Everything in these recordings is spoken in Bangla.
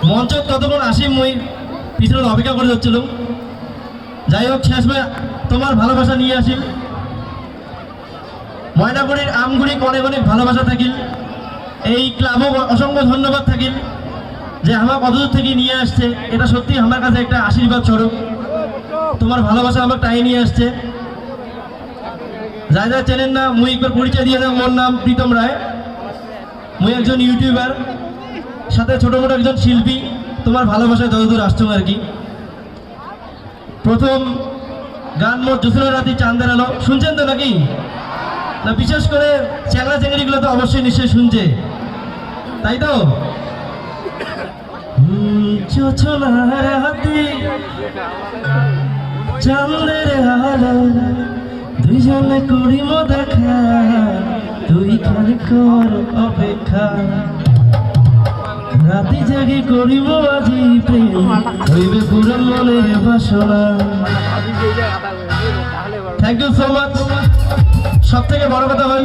মঞ্চ কতক্ষণ আসি মুই পিছনে অপেক্ষা করে যাচ্ছিল। যাই হোক শেষমে তোমার ভালোবাসা নিয়ে আসি। ময়নাগুড়ির আমগুড়ি অনেক অনেক ভালোবাসা থাকিল। এই ক্লাবও অসংখ্য ধন্যবাদ থাকিল যে আমার কতদূর থেকে নিয়ে আসছে। এটা সত্যি আমার কাছে একটা আশীর্বাদ স্বরূপ। তোমার ভালোবাসা আমার টাই নিয়ে আসছে। যাই যা চেনেন না মুই একবার পরিচয় দিয়ে দেব। মোর নাম প্রীতম রায়। মুই একজন ইউটিউবার, সাথে ছোট মোটো একজন শিল্পী। তোমার ভালোবাসায় যতদূর আসছো আর কি। প্রথম গান মোর জোসেনের রাতি চাঁদের আলো শুনছেন তো নাকি না? বিশেষ করে চ্যাংড়া চ্যাংড়িগুলো তো অবশ্যই নিশ্চয়ই শুনছে, তাই তো? জোছনার রাতি চাঁদের আলো দুইজনে করিম দেখা, তুই খালি কর অপেক্ষা। রাতি জাগি করিব আজি প্রেম, হইবে পুরন মনের বাসনা। Thank you so much. সব থেকে বড় কথা হল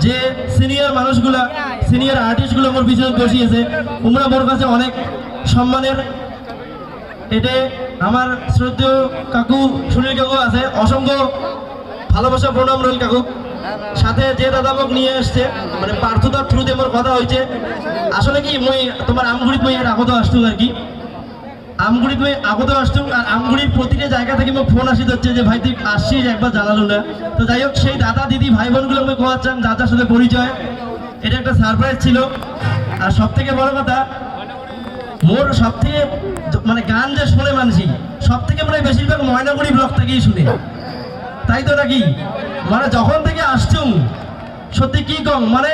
যে সিনিয়র মানুষগুলা, সিনিয়র আর্টিস্টগুলো আমার পিছনে বসিয়েছে, তোমরা মোর কাছে অনেক সম্মানের। এটা আমার শ্রদ্ধেয় কাকু সুনীল কাকু আছে, অসংখ্য ভালোবাসা প্রণাম রইল কাকু। সাথে যে দাদাবক নিয়ে আসছে, মানে পার্থতার থ্রুতে আমার কথা হয়েছে। আসলে কি মই তোমার আমগুড়িত মই এর আগত আসতুম আর কি। আমগুড়িত মই আগত আসতুম, আর আমগুড়ির প্রতিটা জায়গা থেকে আমার ফোন আসি যাচ্ছে যে ভাই তুই আসছিস, একবার জানালো না। তো যাই হোক সেই দাদা দিদি ভাই বোনগুলো আমি কোয়াচ্ছাম, দাদার সাথে পরিচয়। এটা একটা সারপ্রাইজ ছিল। আর সব থেকে বড় কথা মোর সব থেকে মানে গান যে শোনে মানসি সব থেকে মানে বেশিরভাগ ময়নাগুড়ি ব্লক থেকেই শুনে, তাই তো নাকি? মানে যখন থেকে আসছুম সত্যি কি কম, মানে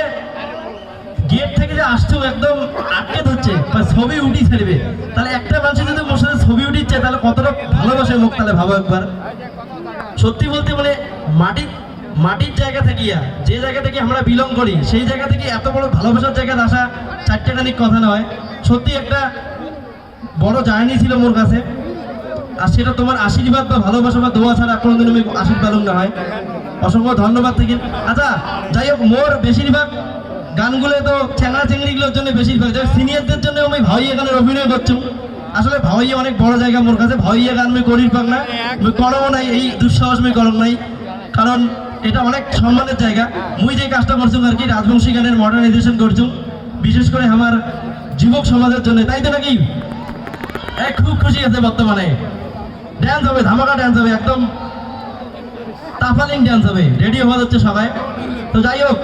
গেট থেকে যে আসছুম একদম আটকে ধরছে, ছবি উঠি ছাড়বে। তাহলে একটা মানুষ যদি মোর সাথে ছবি উঠিচ্ছে তাহলে কতটা ভালোবাসে মুখ, তাহলে ভাবো একবার। সত্যি বলতে মানে মাটির জায়গা থেকে, যে জায়গা থেকে আমরা বিলং করি সেই জায়গা থেকে এত বড় ভালোবাসার জায়গায় আসা চারটেখানিক কথা নয়। সত্যি একটা বড় জার্নি ছিল মোর কাছে। আর সেটা তোমার আশীর্বাদ বা ভালোবাসা বা দোয়া ছাড়া কোনোদিন আমি আশীর্বাদ না হয়। অসংখ্য ধন্যবাদ থেকে। আচ্ছা যাই হোক, মোর বেশিরভাগ গানগুলো তো চ্যাংড়া চেংড়িগুলোর জন্য বেশিরভাগ, সিনিয়রদের জন্য আমি ভাওয়াইয়া গানের অভিনয় করছি। আসলে ভাওয়াইয়া অনেক বড় জায়গা মোর কাছে। ভাওয়াইয়া গান আমি করির পাক না, আমি করবো নাই, এই দুঃসাহস আমি করব নাই, কারণ এটা অনেক সম্মানের জায়গা। মুই যে কাজটা করছি আর কি, রাজবংশী গানের মডার্নাইজেশন করছি, বিশেষ করে আমার যুবক সমাজের জন্য, তাই তো নাকি? খুব খুশি আছে বর্তমানে। ড্যান্স হবে, ধামাকা ড্যান্স হবে, একদম তাফালিং ড্যান্স হবে, রেডি হওয়া যাচ্ছে সবাই। তো যাই হোক,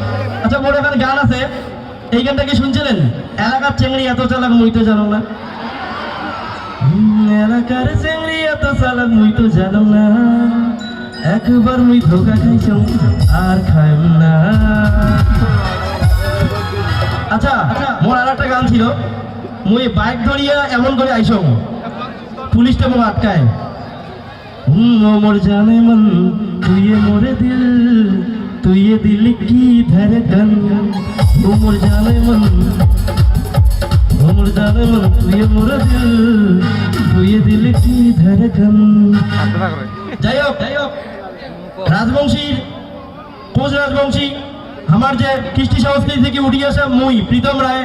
আচ্ছা মোর এখানে গান আছে, এই গানটা কি শুনছিলেন? এলাকার চেংড়ি এত চালাক মুই তো জানো না, এলাকার চেংড়ি এত চালাক মুই তো জানো না, একবার মুই ধোকা খাইছ আর খাইম না। আচ্ছা মোর আর একটা গান ছিল, মুই বাইক ধরিয়া এমন করে আইস, পুলিশটা মোর আটকায়। মোর জানে মন তুইয়ে মোরে দিল, তুইয়ে দিল কি ধরে গন। মোর জানে মন, মোর জানে মন তুইয়ে মোরে দিল, তুইয়ে দিল কি ধরে গন। যাই হোক রাজবংশীর কোচ রাজবংশী, আমার যে কৃষ্টি সংস্কৃতি থেকে উঠে আসা মুই প্রীতম রায়,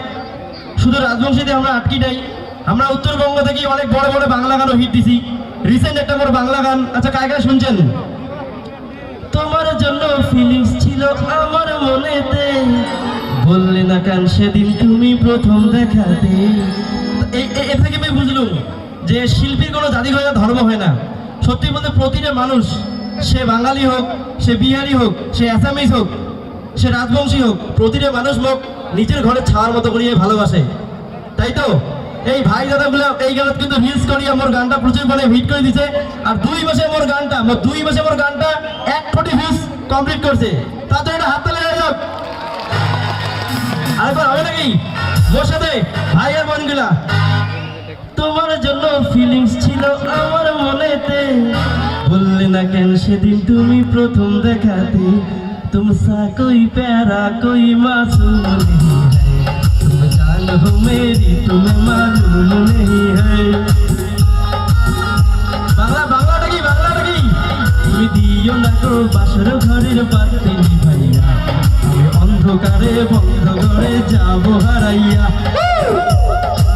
শুধু রাজবংশীতে আমরা আটকি নাই, আমরা উত্তরবঙ্গ থেকে অনেক বড় বড় বাংলা গানও হিট দিছি। রিসেন্ট একটা বড় বাংলা গান, আচ্ছা কায় কায় শুনছেন? তোমার জন্য ফিলিংস ছিল আমার মনেতে, বললে না কেন সেদিন তুমি প্রথম দেখাতে। এ থেকে আমি বুঝলুম যে শিল্পীর কোনো জাতি হয় না, ধর্ম হয় না। সত্যি বলতে প্রতিটা মানুষ, সে বাঙালি হোক, সে বিহারি হোক, সে অ্যাসামিস হোক, সে রাজবংশী হোক, প্রতিটা মানুষ লোক নিজের ঘরে ছাওয়ার মতো করিয়ে ভালোবাসে, তাই তো? এই ভাই দাদাগুলো এই গানত কিন্তু রিলস করিয়া মোর গানটা প্রচুর মানে হিট করে দিছে। আর 2 মাসে মোর গানটা 1 কোটি ভিউজ কমপ্লিট করছে। তাদের একটা হাত তালি হয়ে যাক। আরেকবার হবে নাকি মোর সাথে ভাই আর বোনগুলা? তোমার জন্য ফিলিংস ছিল আমার মনেতে, বললে না কেন সেদিন তুমি প্রথম দেখাতে। তুমসা কোই প্যারা কোই মাসুম नहीं है, तुम जान हो मेरी तुम